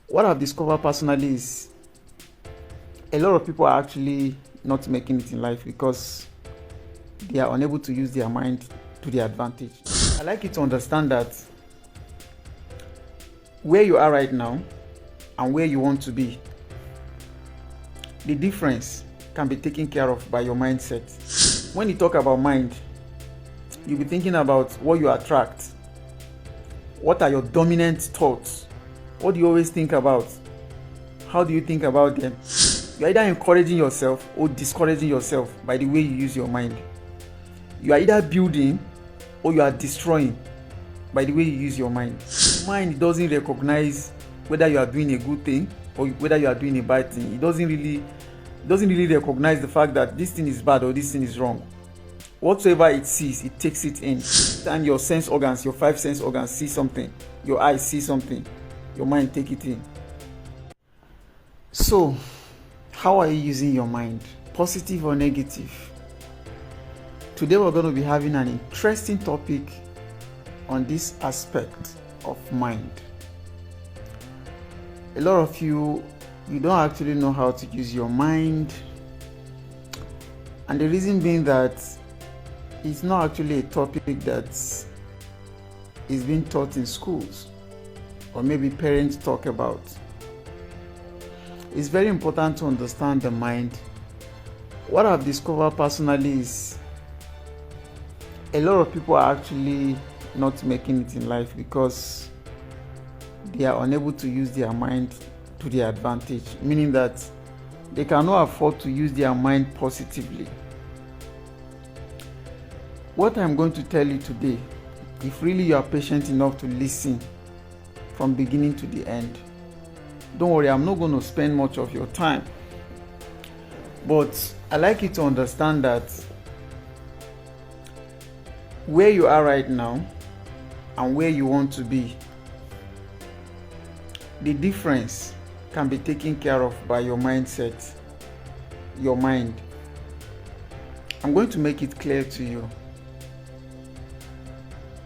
What I've discovered personally is a lot of people are actually not making it in life because they are unable to use their mind to their advantage. I like you to understand that where you are right now and where you want to be, the difference can be taken care of by your mindset. When you talk about mind, you'll be thinking about what you attract. What are your dominant thoughts? What do you always think about? How do you think about them? You're either encouraging yourself or discouraging yourself by the way you use your mind. You are either building or you are destroying by the way you use your mind. Mind doesn't recognize whether you are doing a good thing or whether you are doing a bad thing. It doesn't really recognize the fact that this thing is bad or this thing is wrong. Whatsoever it sees, it takes it in. And your sense organs, your 5 sense organs see something. Your eyes see something. Your mind take it in. So, how are you using your mind? Positive or negative? Today we're going to be having an interesting topic on this aspect of mind. A lot of you don't actually know how to use your mind. And the reason being that it's not actually a topic that is being taught in schools or maybe parents talk about. It's very important to understand the mind. What I've discovered personally is a lot of people are actually not making it in life because they are unable to use their mind to their advantage, meaning that they cannot afford to use their mind positively. What I'm going to tell you today, if really you are patient enough to listen from beginning to the end, don't worry, I'm not going to spend much of your time. But I like you to understand that where you are right now and where you want to be, the difference can be taken care of by your mindset, your mind. I'm going to make it clear to you.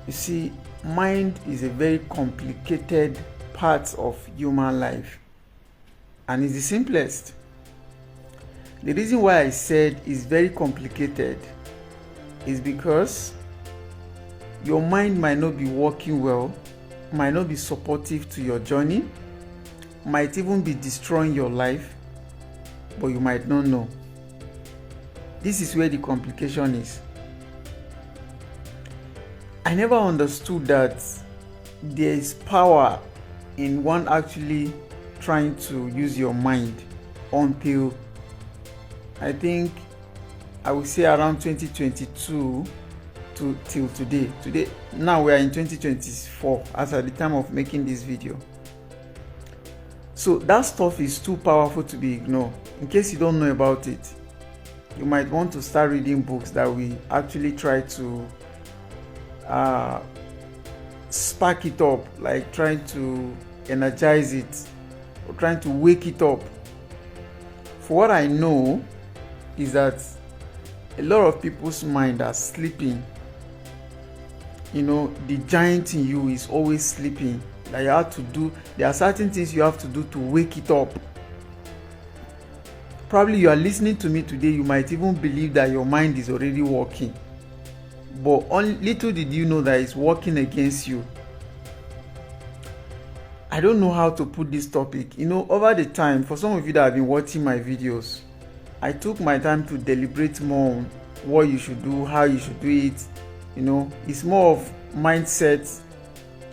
You see, mind is a very complicated part of human life, and it's the simplest. The reason why I said it's very complicated is because your mind might not be working well, might not be supportive to your journey, might even be destroying your life, but you might not know. This is where the complication is. I never understood that there is power in one actually trying to use your mind until I think I would say around 2022 till today. Now we are in 2024 as at the time of making this video. So that stuff is too powerful to be ignored. In case you don't know about it, you might want to start reading books that will actually try to spark it up, like trying to energize it or trying to wake it up. For what I know is that a lot of people's mind are sleeping. You know, the giant in you is always sleeping. That you have to do, there are certain things you have to do to wake it up. Probably you are listening to me today, you might even believe that your mind is already working. But little did you know that it's working against you. I don't know how to put this topic. You know, over the time, for some of you that have been watching my videos, I took my time to deliberate more on what you should do, how you should do it. You know, it's more of mindset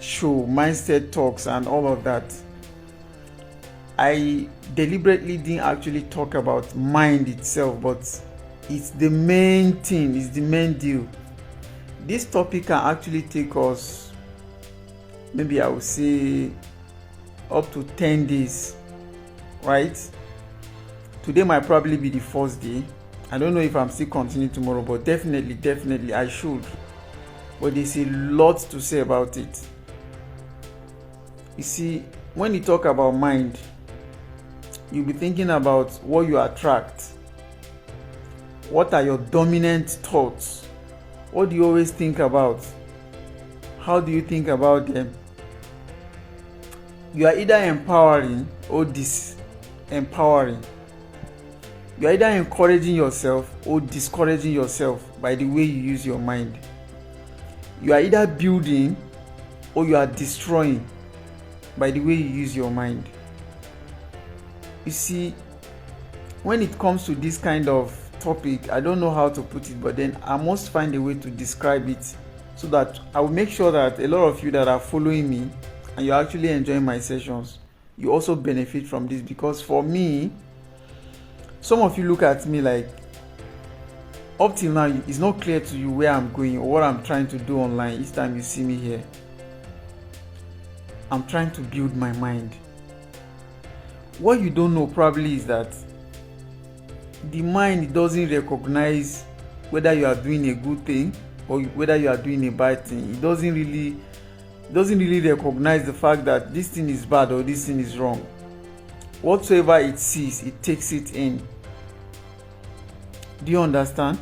show, mindset talks and all of that. I deliberately didn't actually talk about mind itself, but it's the main thing, it's the main deal. This topic can actually take us, maybe I would say, up to 10 days, right? Today might probably be the first day. I don't know if I'm still continuing tomorrow, but definitely I should. But there's a lot to say about it. You see, when you talk about mind, you'll be thinking about what you attract. What are your dominant thoughts? What do you always think about? How do you think about them? You are either empowering or disempowering. You are either encouraging yourself or discouraging yourself by the way you use your mind. You are either building or you are destroying by the way you use your mind. You see, when it comes to this kind of topic, I don't know how to put it, but then I must find a way to describe it so that I will make sure that a lot of you that are following me and you're actually enjoying my sessions, you also benefit from this. Because for me, some of you look at me like, up till now, it's not clear to you where I'm going or what I'm trying to do online. Each time you see me here, I'm trying to build my mind. What you don't know probably is that the mind doesn't recognize whether you are doing a good thing or whether you are doing a bad thing. It doesn't really recognize the fact that this thing is bad or this thing is wrong. Whatsoever it sees, it takes it in. Do you understand?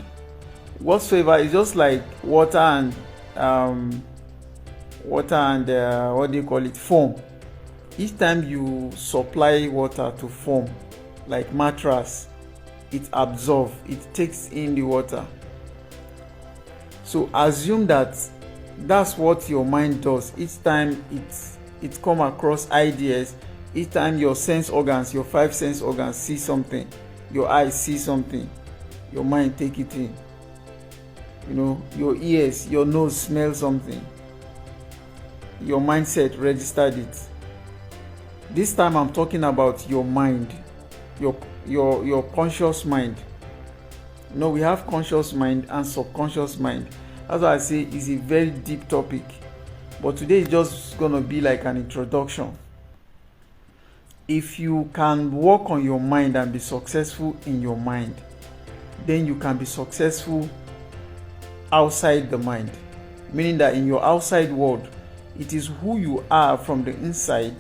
Whatsoever is just like water and what do you call it? Foam. Each time you supply water to foam, like mattress, it absorbs, it takes in the water. So assume that that's what your mind does. Each time it come across ideas, each time your sense organs, your 5 sense organs see something, your eyes see something, your mind take it in. Your ears, your nose smell something, your mindset registered it. This time I'm talking about your mind, your conscious mind. We have conscious mind and subconscious mind. That's why I say it's a very deep topic, but today is just gonna be like an introduction. If you can work on your mind and be successful in your mind, then you can be successful outside the mind. Meaning that in your outside world, it is who you are from the inside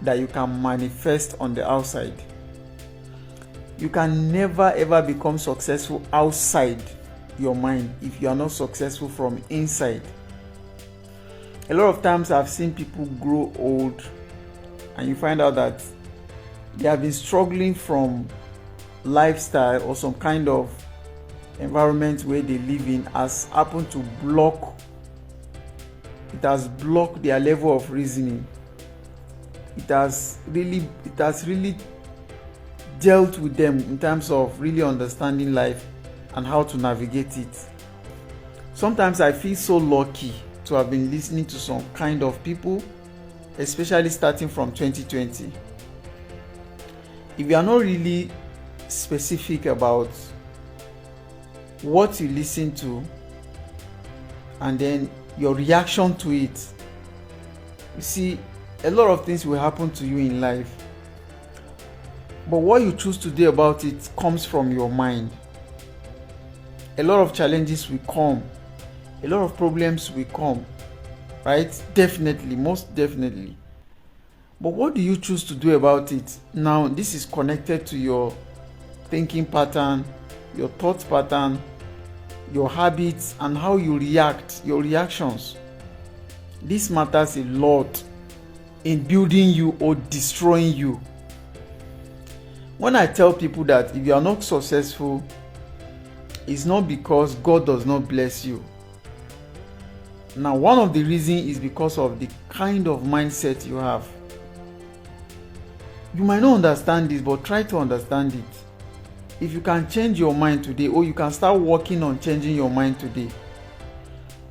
that you can manifest on the outside. You can never ever become successful outside your mind if you are not successful from inside. A lot of times I've seen people grow old and you find out that they have been struggling from lifestyle or some kind of environment where they live in has happened to block. It has blocked their level of reasoning. It has really dealt with them in terms of really understanding life and how to navigate it. Sometimes I feel so lucky to have been listening to some kind of people, especially starting from 2020. If you are not really specific about what you listen to and then your reaction to it, you see, a lot of things will happen to you in life, but what you choose to do about it comes from your mind. A lot of challenges will come, a lot of problems will come, right? Definitely, most definitely. But what do you choose to do about it? Now, this is connected to your thinking pattern, your thought pattern, your habits, and how you react, your reactions. This matters a lot in building you or destroying you. When I tell people that if you are not successful, it's not because God does not bless you. Now, one of the reasons is because of the kind of mindset you have. You might not understand this, but try to understand it. If you can change your mind today, or you can start working on changing your mind today,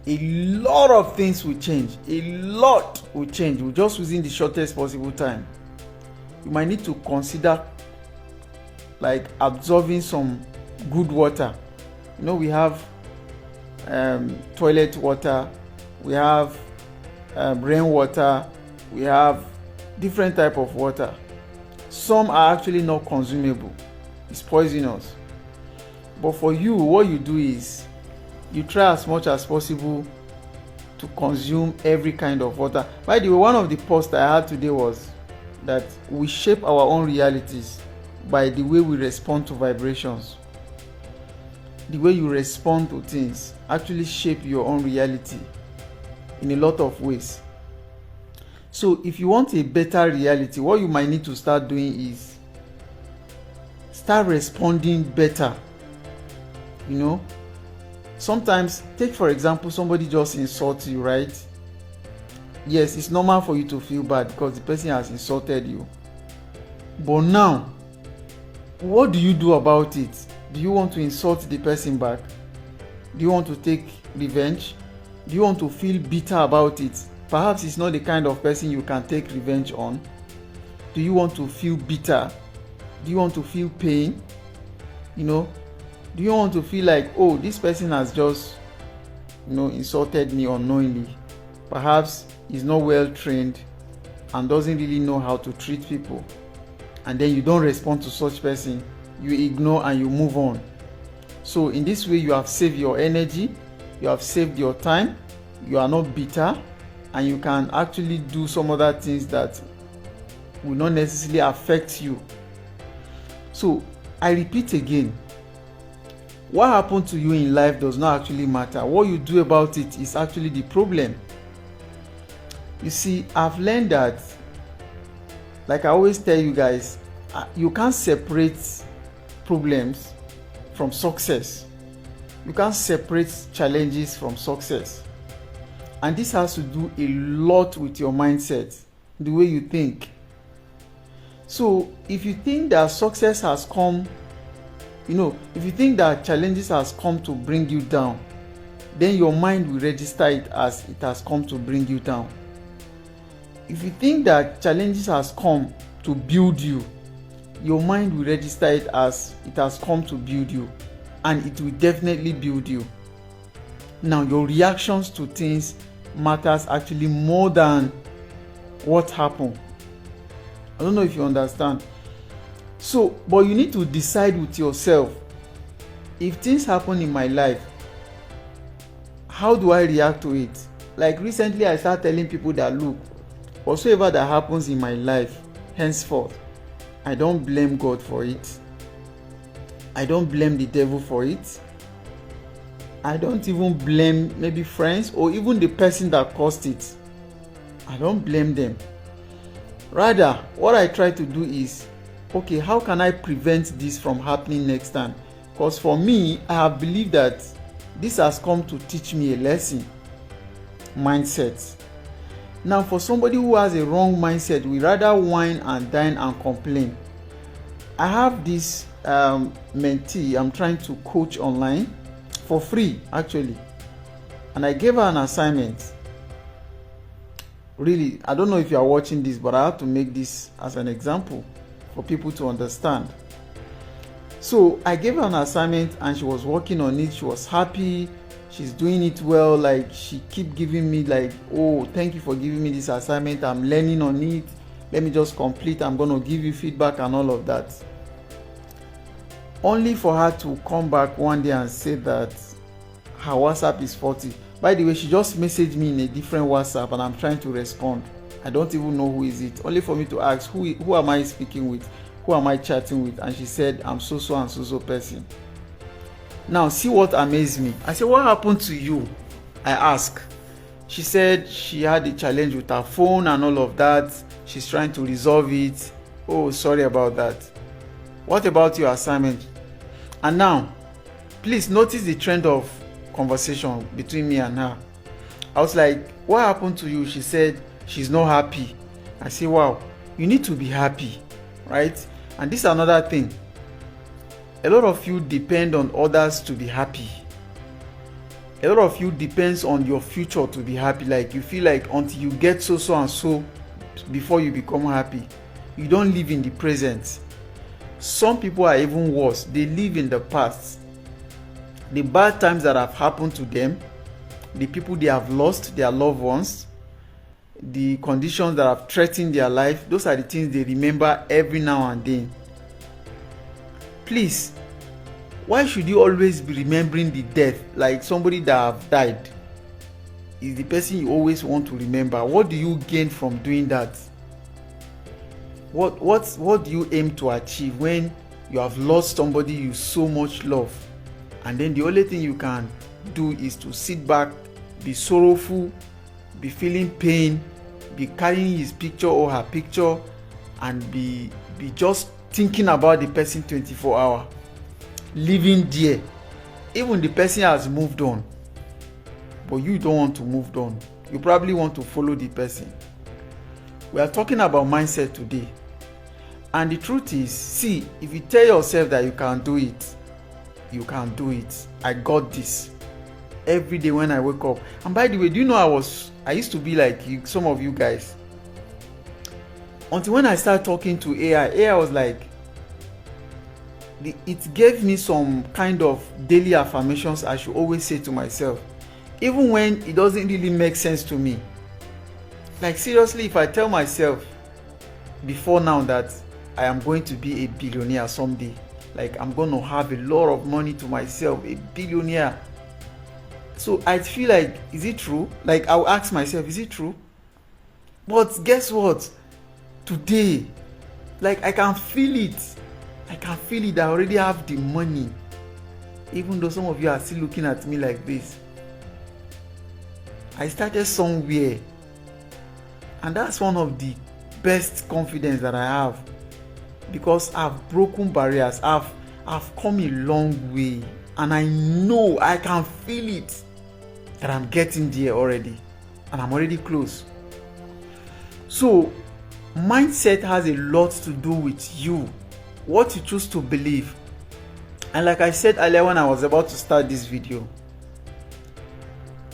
a lot of things will change. A lot will change. We're just within the shortest possible time. You might need to consider like absorbing some good water. We have toilet water, we have rainwater, we have different type of water. Some are actually not consumable. It's poisonous. But for you, what you do is you try as much as possible to consume every kind of water. By the way, one of the posts I had today was that we shape our own realities by the way we respond to vibrations. The way you respond to things actually shape your own reality in a lot of ways. So if you want a better reality, what you might need to start doing is start responding better. Sometimes, take for example, somebody just insults you, right? Yes, it's normal for you to feel bad because the person has insulted you. But now, what do you do about it? Do you want to insult the person back? Do you want to take revenge? Do you want to feel bitter about it? Perhaps it's not the kind of person you can take revenge on. Do you want to feel bitter? Do you want to feel pain? Do you want to feel like, oh, this person has just, insulted me unknowingly? Perhaps he's not well trained and doesn't really know how to treat people. And then you don't respond to such person. You ignore and you move on. So in this way, you have saved your energy, you have saved your time, you are not bitter, and you can actually do some other things that will not necessarily affect you. So I repeat again, what happened to you in life does not actually matter. What you do about it is actually the problem. You see, I've learned that, like I always tell you guys, you can't separate problems from success. You can't separate challenges from success. And this has to do a lot with your mindset, the way you think. So if you think that success has come, if you think that challenges has come to bring you down, then your mind will register it as it has come to bring you down. If you think that challenges has come to build you, your mind will register it as it has come to build you, and it will definitely build you. Now, your reactions to things matters actually more than what happened. I don't know if you understand. So, but you need to decide with yourself, if things happen in my life, how do I react to it? Like recently I started telling people that, look, whatsoever that happens in my life, henceforth, I don't blame God for it. I don't blame the devil for it. I don't even blame maybe friends or even the person that caused it. I don't blame them. Rather, what I try to do is, okay, how can I prevent this from happening next time? Because for me, I have believed that this has come to teach me a lesson. Mindset. Now, for somebody who has a wrong mindset, we rather whine and dine and complain. I have this mentee I'm trying to coach online for free, actually. And I gave her an assignment. Really, I don't know if you are watching this, but I have to make this as an example for people to understand. So I gave her an assignment and she was working on it. She was happy. She's doing it well. Like, she keep giving me like, oh, thank you for giving me this assignment. I'm learning on it. Let me just complete. I'm going to give you feedback and all of that. Only for her to come back one day and say that her WhatsApp is faulty. By the way, she just messaged me in a different WhatsApp and I'm trying to respond. I don't even know who is it. Only for me to ask, who am I speaking with? Who am I chatting with? And she said, I'm so and so person. Now, see what amazed me. I said, what happened to you? I asked. She said she had a challenge with her phone and all of that. She's trying to resolve it. Oh, sorry about that. What about your assignment? And now, please notice the trend of conversation between me and her. I was like, what happened to you? She said she's not happy. I say, wow, you need to be happy, right? And this is another thing. A lot of you depend on others to be happy. A lot of you depends on your future to be happy. Like, you feel like until you get so and so before you become happy. You don't live in the present. Some people are even worse. They live in the past. The bad times that have happened to them, the people they have lost, their loved ones, the conditions that have threatened their life, those are the things they remember every now and then. Please, why should you always be remembering the death? Like somebody that have died is the person you always want to remember. What do you gain from doing that? What do you aim to achieve when you have lost somebody you so much love, and then the only thing you can do is to sit back, be sorrowful, be feeling pain, be carrying his picture or her picture and be just thinking about the person 24 hours, living there. Even the person has moved on, but you don't want to move on. You probably want to follow the person. We are talking about mindset today. And the truth is, see, if you tell yourself that you can do it, you can do it. I got this. Every day when I wake up. And by the way, do you know I used to be like some of you guys. Until when I started talking to AI was like, it gave me some kind of daily affirmations I should always say to myself, even when it doesn't really make sense to me. Like seriously, if I tell myself before now that I am going to be a billionaire someday, like I'm going to have a lot of money to myself, a billionaire. So I feel like, is it true? Like I'll ask myself, is it true? But guess what? Today, like I can feel it. I can feel it. I already have the money. Even though some of you are still looking at me like this. I started somewhere. And that's one of the best confidence that I have. Because I've broken barriers. I've come a long way. And I know, I can feel it, that I'm getting there already. And I'm already close. So, mindset has a lot to do with you. What you choose to believe. And like I said earlier when I was about to start this video,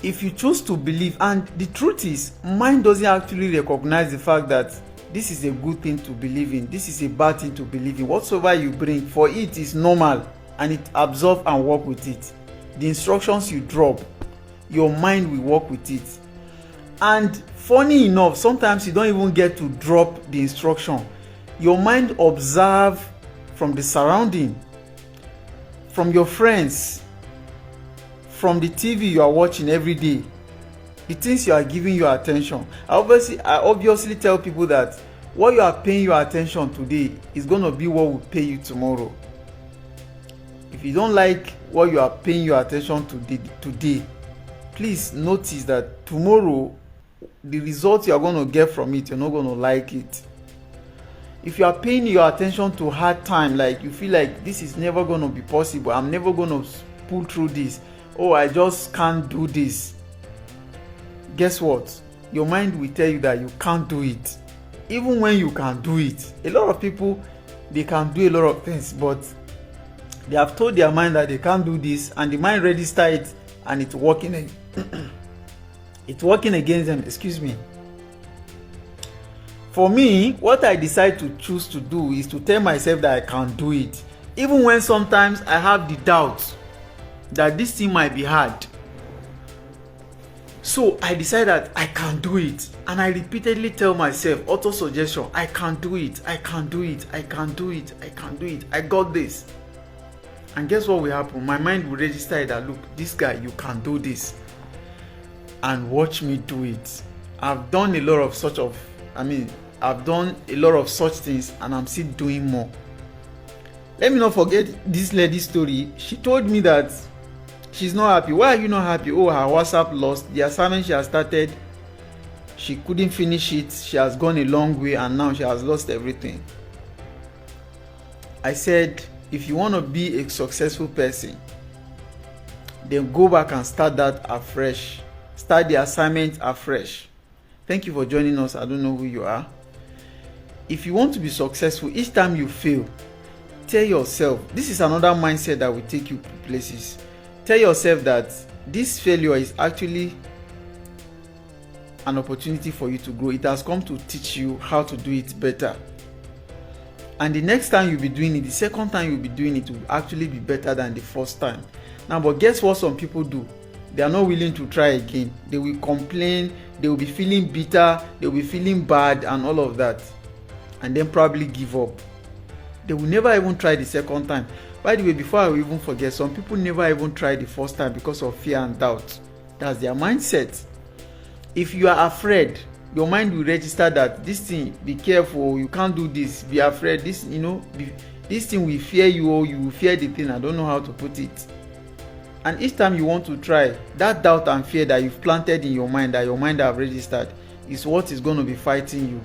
if you choose to believe, and the truth is, mind doesn't actually recognize the fact that this is a good thing to believe in, this is a bad thing to believe in. Whatsoever you bring, for it is normal, and it absorbs and work with it. The instructions you drop, your mind will work with it. And funny enough, sometimes you don't even get to drop the instruction. Your mind observe from the surrounding, from your friends, from the TV you are watching every day, the things you are giving your attention. I obviously tell people that what you are paying your attention today is going to be what will pay you tomorrow. If you don't like what you are paying your attention to today, please notice that tomorrow, the results you are going to get from it, you're not going to like it. If you are paying your attention to hard time, like you feel like this is never going to be possible, I'm never going to pull through this, oh, I just can't do this. Guess what? Your mind will tell you that you can't do it. Even when you can do it. A lot of people, they can do a lot of things, but they have told their mind that they can't do this, and the mind registers it, and it's working. It's working against them. Excuse me. For me, what I decide to choose to do is to tell myself that I can do it, even when sometimes I have the doubt that this thing might be hard. So I decide that I can do it, and I repeatedly tell myself, auto-suggestion, I can do it, I can do it, I can do it, I can do it, I got this. And guess what will happen? My mind will register that, look, this guy, you can do this. And watch me do it. I've done a lot of I've done a lot of such things, and I'm still doing more. Let me not forget this lady's story. She told me that she's not happy. Why are you not happy? Oh, her WhatsApp lost. The assignment she has started, she couldn't finish it. She has gone a long way, and now she has lost everything. I said, if you want to be a successful person, then go back and start that afresh. Start the assignment afresh. Thank you for joining us. I don't know who you are. If you want to be successful, each time you fail, tell yourself, this is another mindset that will take you places. Tell yourself that this failure is actually an opportunity for you to grow. It has come to teach you how to do it better. And the next time you'll be doing it, the second time you'll be doing it will actually be better than the first time. Now, but guess what some people do? They are not willing to try again. They will complain, they will be feeling bitter, they will be feeling bad and all of that. And then probably give up. They will never even try the second time. By the way, before I even forget, some people never even try the first time because of fear and doubt. That's their mindset. If you are afraid, your mind will register that this thing, be careful, you can't do this, be afraid, this, this thing will fear you, or you will fear the thing, I don't know how to put it. And each time you want to try, that doubt and fear that you've planted in your mind, that your mind have registered, is what is going to be fighting you.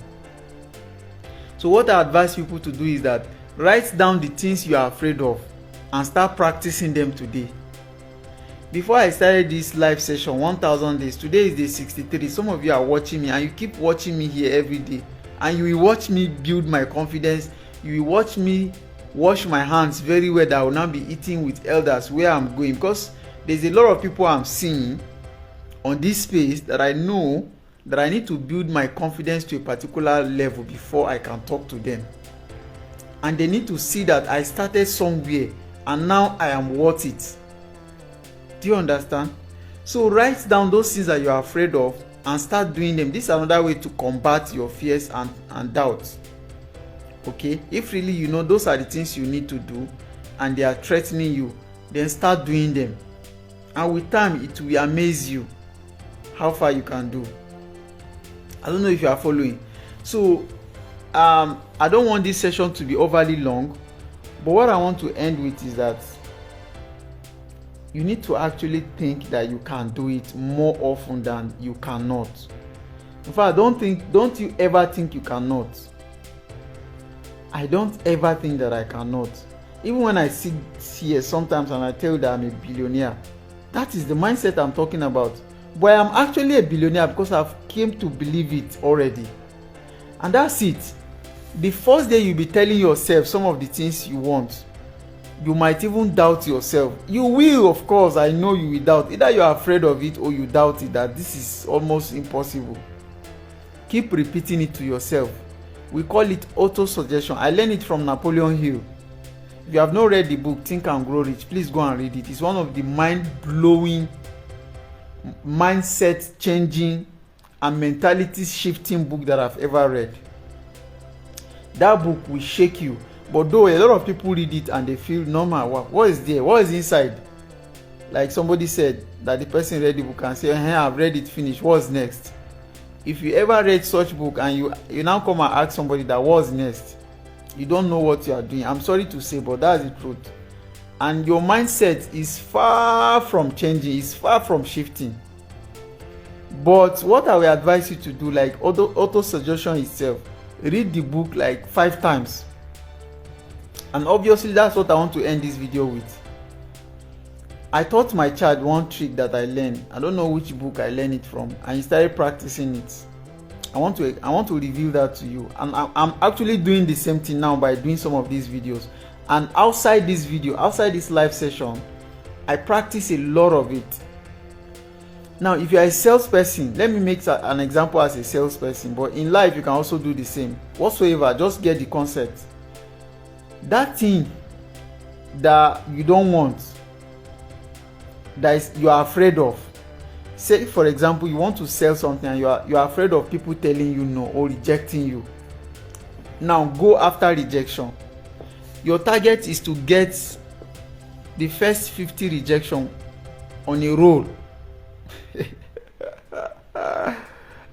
So what I advise people to do is that write down the things you are afraid of and start practicing them today. Before I started this live session, 1000 days, today is day 63. Some of you are watching me and you keep watching me here every day, and you will watch me build my confidence. You will watch me wash my hands very well, that I will now be eating with elders where I'm going, because there's a lot of people I'm seeing on this space that I know that I need to build my confidence to a particular level before I can talk to them. And they need to see that I started somewhere and now I am worth it. Do you understand? So write down those things that you are afraid of and start doing them. This is another way to combat your fears and doubts. Okay? If really you know those are the things you need to do and they are threatening you, then start doing them. And with time, it will amaze you how far you can do. I don't know if you are following. So I don't want this session to be overly long, but what I want to end with is that you need to actually think that you can do it more often than you cannot. In fact, don't you ever think you cannot. I don't ever think that I cannot. Even when I sit here sometimes and I tell you that I'm a billionaire, that is the mindset I'm talking about. But I'm actually a billionaire because I've came to believe it already. And that's it. The first day you'll be telling yourself some of the things you want, you might even doubt yourself. You will, of course, I know you will doubt. Either you are afraid of it or you doubt it, that this is almost impossible. Keep repeating it to yourself. We call it auto-suggestion. I learned it from Napoleon Hill. If you have not read the book, Think and Grow Rich, please go and read it. It's one of the mind-blowing, mindset-changing, and mentality-shifting book that I've ever read. That book will shake you. But though a lot of people read it and they feel normal, what is there? What is inside? Like somebody said that the person read the book and said, hey, I've read it, finished. What's next? If you ever read such book and you now come and ask somebody that what's next, you don't know what you are doing. I'm sorry to say, but that's the truth. And your mindset is far from changing, it's far from shifting. But what I will advise you to do, like auto-suggestion itself, read the book like 5 times. And obviously that's what I want to end this video with. I taught my child one trick that I learned. I don't know which book I learned it from, and he started practicing it. I want to reveal that to you. And I'm actually doing the same thing now by doing some of these videos. And outside this video, outside this live session, I practice a lot of it. Now, if you are a salesperson, let me make an example as a salesperson, but in life you can also do the same. Whatsoever, just get the concept. That thing that you don't want, that you are afraid of. Say, for example, you want to sell something and you are afraid of people telling you no or rejecting you. Now, go after rejection. Your target is to get the first 50 rejection on a roll.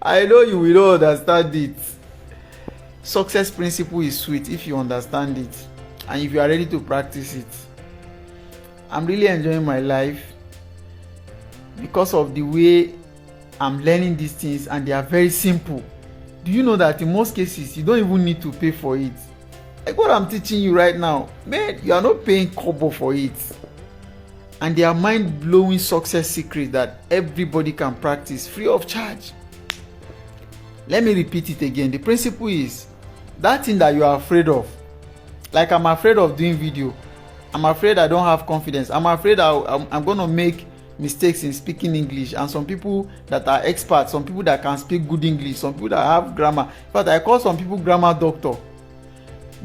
I know you will not understand it. Success principle is sweet if you understand it and if you are ready to practice it. I'm really enjoying my life because of the way I'm learning these things, and they are very simple. Do you know that in most cases you don't even need to pay for it? Like what I'm teaching you right now, man, you are not paying kobo for it. And they are mind-blowing success secrets that everybody can practice free of charge. Let me repeat it again. The principle is that thing that you are afraid of. Like I'm afraid of doing video. I'm afraid I don't have confidence. I'm afraid I'm going to make mistakes in speaking English. And some people that are experts, some people that can speak good English, some people that have grammar. In fact, I call some people grammar doctor.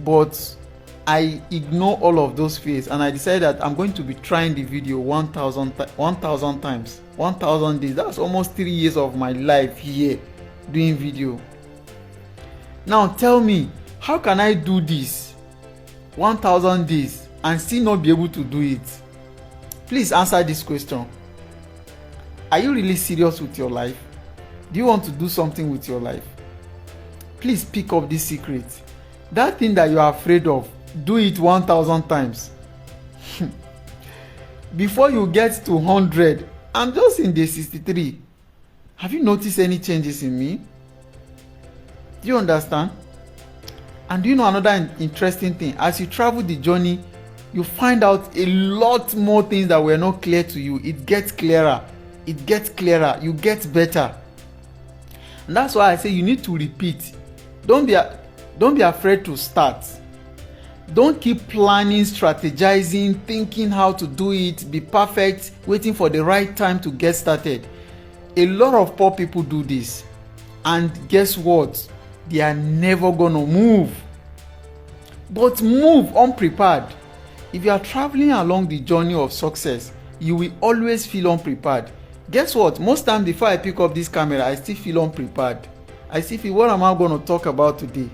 But I ignore all of those fears and I decided that I'm going to be trying the video 1,000 times, 1,000 days. That's almost 3 years of my life here doing video. Now tell me, how can I do this 1,000 days and still not be able to do it? Please answer this question. Are you really serious with your life? Do you want to do something with your life? Please pick up this secret. That thing that you are afraid of, do it 1,000 times. Before you get to 100, I'm just in day 63. Have you noticed any changes in me? Do you understand? And do you know another interesting thing? As you travel the journey, you find out a lot more things that were not clear to you. It gets clearer. It gets clearer. You get better. And that's why I say you need to repeat. Don't be afraid to start. Don't keep planning, strategizing, thinking how to do it, be perfect, waiting for the right time to get started. A lot of poor people do this. And guess what? They are never gonna move. But move unprepared. If you are traveling along the journey of success, you will always feel unprepared. Guess what? Most times before I pick up this camera, I still feel unprepared. I still feel, what am I going to talk about today?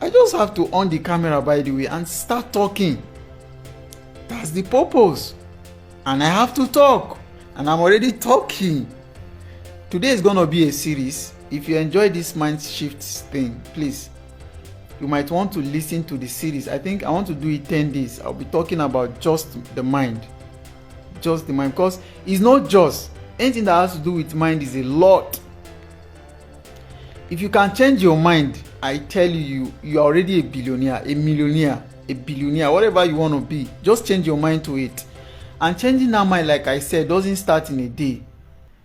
I just have to on the camera, by the way, and start talking. That's the purpose. And I have to talk. And I'm already talking. Today is going to be a series. If you enjoy this mind shift thing, please, you might want to listen to the series. I think I want to do it 10 days. I'll be talking about just the mind. Just the mind. Because it's not just. Anything that has to do with mind is a lot. If you can change your mind, I tell you, you are already a billionaire, a millionaire, a billionaire, whatever you want to be. Just change your mind to it. And changing that mind, like I said, doesn't start in a day.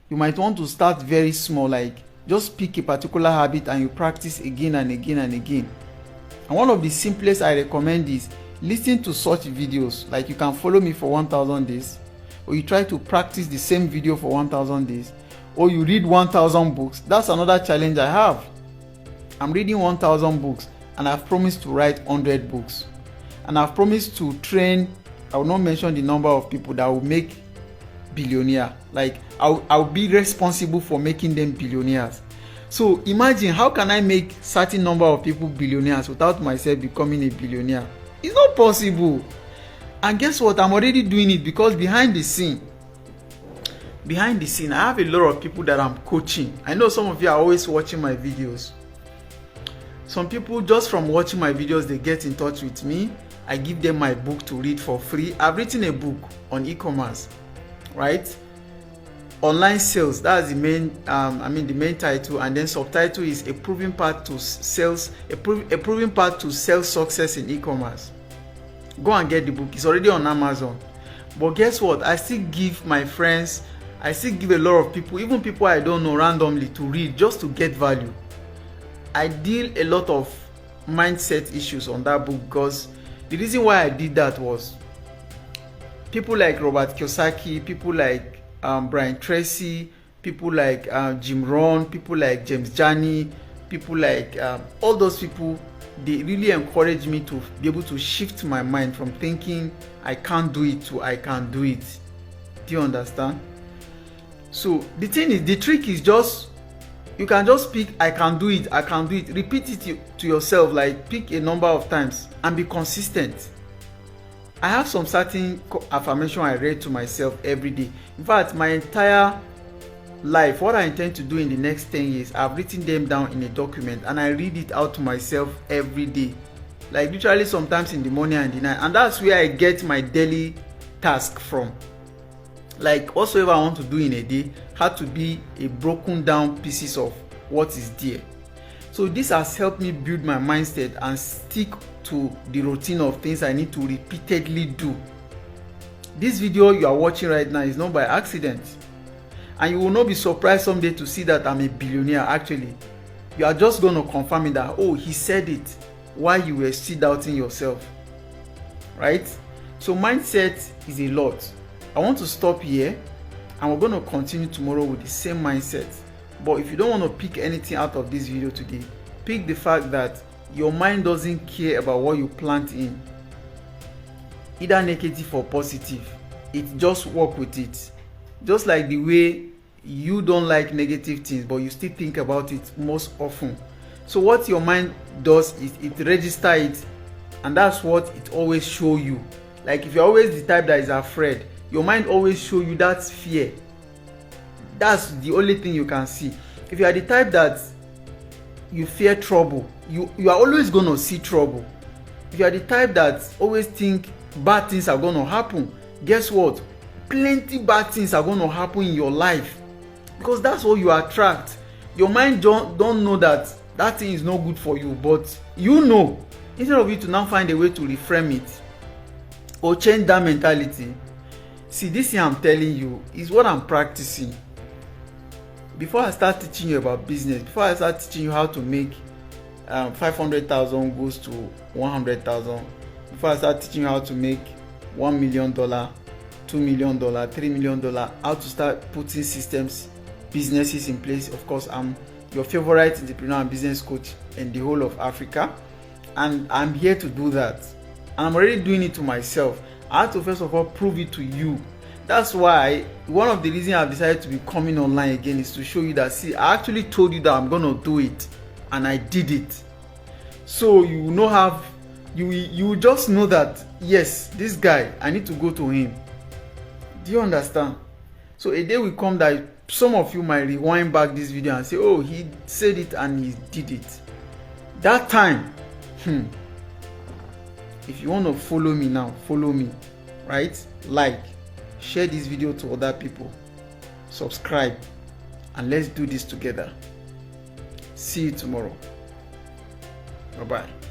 You might want to start very small, like just pick a particular habit and you practice again and again and again. And one of the simplest I recommend is listen to such videos. Like you can follow me for 1000 days, or you try to practice the same video for 1000 days, or you read 1000 books. That's another challenge I have. I'm reading 1000 books and I've promised to write 100 books. And I've promised to train, I will not mention the number of people that will make billionaire. Like I'll be responsible for making them billionaires. So imagine, how can I make certain number of people billionaires without myself becoming a billionaire? It's not possible. And guess what? I'm already doing it, because behind the scene, I have a lot of people that I'm coaching. I know some of you are always watching my videos. Some people, just from watching my videos, they get in touch with me. I give them my book to read for free. I've written a book on e-commerce, right? Online sales, that's the main the main title, and then subtitle is a proven path to sales, a proven path to sales success in e-commerce. Go and get the book. It's already on Amazon. But guess what? I still give my friends, I still give a lot of people, even people I don't know, randomly to read, just to get value. I deal a lot of mindset issues on that book, because the reason why I did that was people like Robert Kiyosaki, people like Brian Tracy, people like Jim Rohn, people like James Jani, people like all those people. They really encourage me to be able to shift my mind from thinking I can't do it to I can do it. Do you understand? So the trick is just, you can just pick I can do it, repeat it to yourself, like pick a number of times and be consistent. I have some certain affirmation I read to myself every day. In fact, my entire life, what I intend to do in the next 10 years, I've written them down in a document and I read it out to myself every day, like literally sometimes in the morning and the night. And that's where I get my daily task from. Like whatsoever I want to do in a day had to be a broken down pieces of what is there. So this has helped me build my mindset and stick to the routine of things I need to repeatedly do. This video you are watching right now is not by accident. And you will not be surprised someday to see that I'm a billionaire. Actually, you are just going to confirm it that, oh, he said it while you were still doubting yourself. Right? So mindset is a lot. I want to stop here, and we're going to continue tomorrow with the same mindset. But if you don't want to pick anything out of this video today, pick the fact that your mind doesn't care about what you plant in, either negative or positive. It just work with it. Just like the way you don't like negative things, but you still think about it most often. So what your mind does is it registers it, and that's what it always show you. Like if you're always the type that is afraid, your mind always show you that fear. That's the only thing you can see. If you are the type that you fear trouble, you are always going to see trouble. If you are the type that always think bad things are going to happen, guess what? Plenty bad things are going to happen in your life, because that's what you attract. Your mind don't know that that thing is not good for you, but you know, instead of you to now find a way to reframe it or change that mentality. See, this thing I'm telling you is what I'm practicing. Before I start teaching you about business, before I start teaching you how to make 500,000 goes to 100,000, before I start teaching you how to make $1 million, $2 million, $3 million, how to start putting systems, businesses in place. Of course, I'm your favorite entrepreneur and business coach in the whole of Africa, and I'm here to do that. And I'm already doing it to myself. I have to first of all prove it to you. That's why one of the reasons I've decided to be coming online again is to show you that, see, I actually told you that I'm gonna do it, and I did it. So you will not have, you just know that, yes, this guy, I need to go to him. Do you understand? So a day will come that some of you might rewind back this video and say, oh, he said it and he did it. That time, if you want to follow me now, follow me, right? Like, share this video to other people, subscribe, and let's do this together. See you tomorrow. Bye bye.